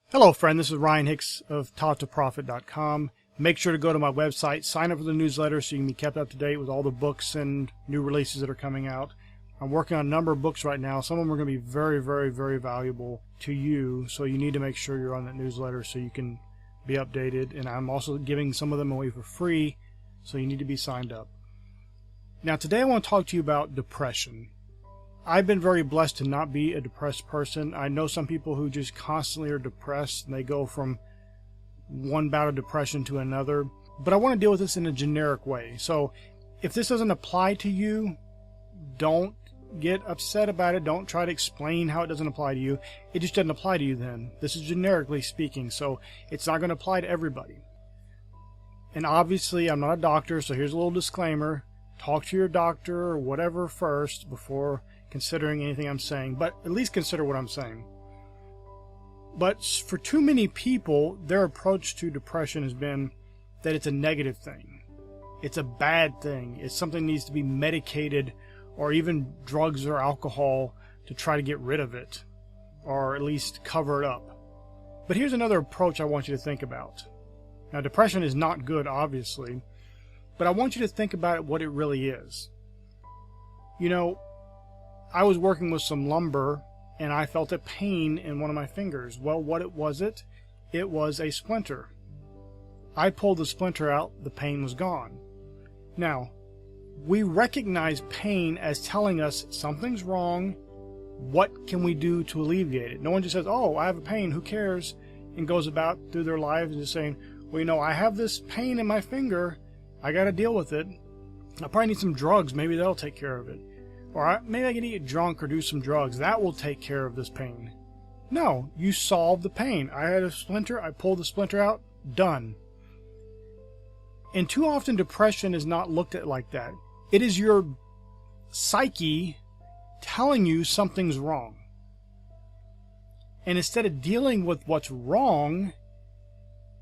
Hello, friend. This is Ryan Hicks of TaughtToProfit.com. Make sure to go to my website, sign up for the newsletter so you can be kept up to date with all the books and new releases that are coming out. I'm working on a number of books right now. Some of them are going to be very, very, very valuable to you, so you need to make sure you're on that newsletter so you can be updated. And I'm also giving some of them away for free, so you need to be signed up. Now, today I want to talk to you about depression. I've been very blessed to not be a depressed person. I know some people who just constantly are depressed, and they go from one bout of depression to another. But I want to deal with this in a generic way. So if this doesn't apply to you, don't get upset about it. Don't try to explain how it doesn't apply to you. It just doesn't apply to you then. This is generically speaking, so it's not going to apply to everybody. And obviously, I'm not a doctor, so here's a little disclaimer. Talk to your doctor or whatever first before considering anything I'm saying, but at least consider what I'm saying. But for too many people, their approach to depression has been that it's a negative thing. It's a bad thing. It's something that needs to be medicated or even drugs or alcohol to try to get rid of it or at least cover it up. But here's another approach I want you to think about. Now, depression is not good, obviously, but I want you to think about what it really is. You know, I was working with some lumber and I felt a pain in one of my fingers. Well, what was it? It was a splinter. I pulled the splinter out, the pain was gone. Now, we recognize pain as telling us something's wrong. What can we do to alleviate it? No one just says, oh, I have a pain, who cares? And goes about through their lives and just saying, well, you know, I have this pain in my finger. I got to deal with it. I probably need some drugs. Maybe that'll take care of it. Or maybe I can get drunk or do some drugs. That will take care of this pain. No, you solve the pain. I had a splinter. I pulled the splinter out. Done. And too often depression is not looked at like that. It is your psyche telling you something's wrong. And instead of dealing with what's wrong,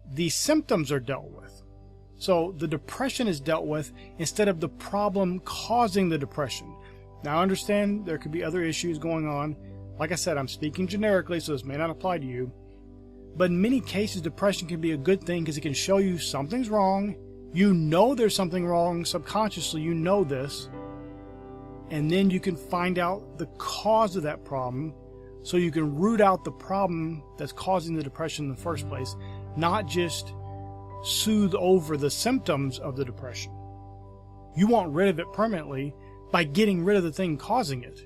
the symptoms are dealt with. So the depression is dealt with instead of the problem causing the depression. Now, I understand there could be other issues going on. Like I said, I'm speaking generically, so this may not apply to you. But in many cases, depression can be a good thing because it can show you something's wrong. You know there's something wrong subconsciously. You know this. And then you can find out the cause of that problem so you can root out the problem that's causing the depression in the first place, not just soothe over the symptoms of the depression. You want rid of it permanently by getting rid of the thing causing it.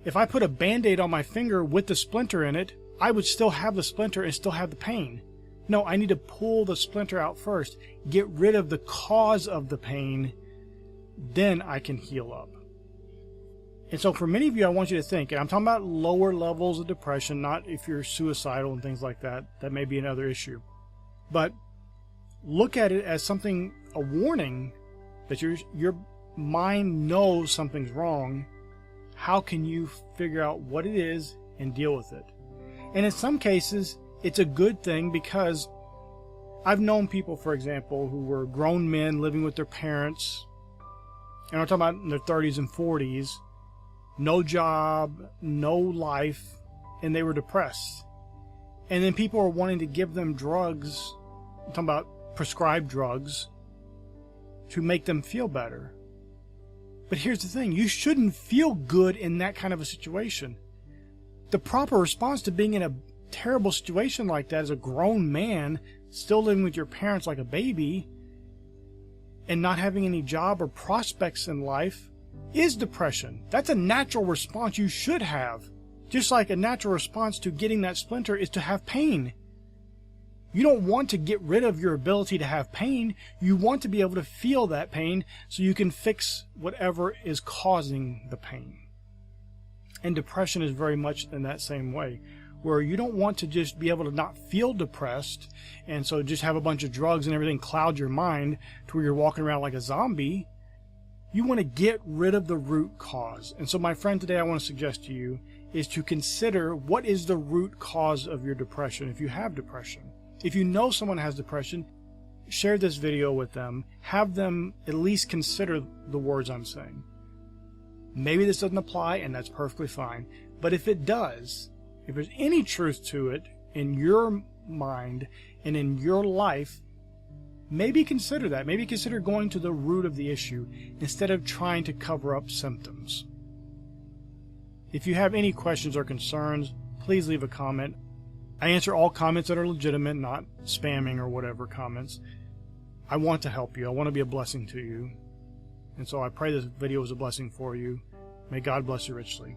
If I put a Band-Aid on my finger with the splinter in it, I would still have the splinter and still have the pain. No, I need to pull the splinter out first, get rid of the cause of the pain, then I can heal up. And so for many of you, I want you to think, and I'm talking about lower levels of depression, not if you're suicidal and things like that. That may be another issue. But look at it as something, a warning that your mind knows something's wrong. How can you figure out what it is and deal with it? And in some cases, it's a good thing because I've known people, for example, who were grown men living with their parents, and I'm talking about in their 30s and 40s, no job, no life, and they were depressed. And then people are wanting to give them drugs, I'm talking about prescribed drugs, to make them feel better. But here's the thing, you shouldn't feel good in that kind of a situation. The proper response to being in a terrible situation like that as a grown man, still living with your parents like a baby, and not having any job or prospects in life, is depression. That's a natural response you should have. Just like a natural response to getting that splinter is to have pain. You don't want to get rid of your ability to have pain. You want to be able to feel that pain so you can fix whatever is causing the pain. And depression is very much in that same way, where you don't want to just be able to not feel depressed and so just have a bunch of drugs and everything cloud your mind to where you're walking around like a zombie. You want to get rid of the root cause. And so my friend, today I want to suggest to you is to consider what is the root cause of your depression if you have depression. If you know someone has depression, share this video with them. Have them at least consider the words I'm saying. Maybe this doesn't apply, and that's perfectly fine. But if it does, if there's any truth to it, in your mind and in your life, maybe consider that. Maybe consider going to the root of the issue instead of trying to cover up symptoms. If you have any questions or concerns, please leave a comment. I answer all comments that are legitimate, not spamming or whatever comments. I want to help you. I want to be a blessing to you. And so I pray this video was a blessing for you. May God bless you richly.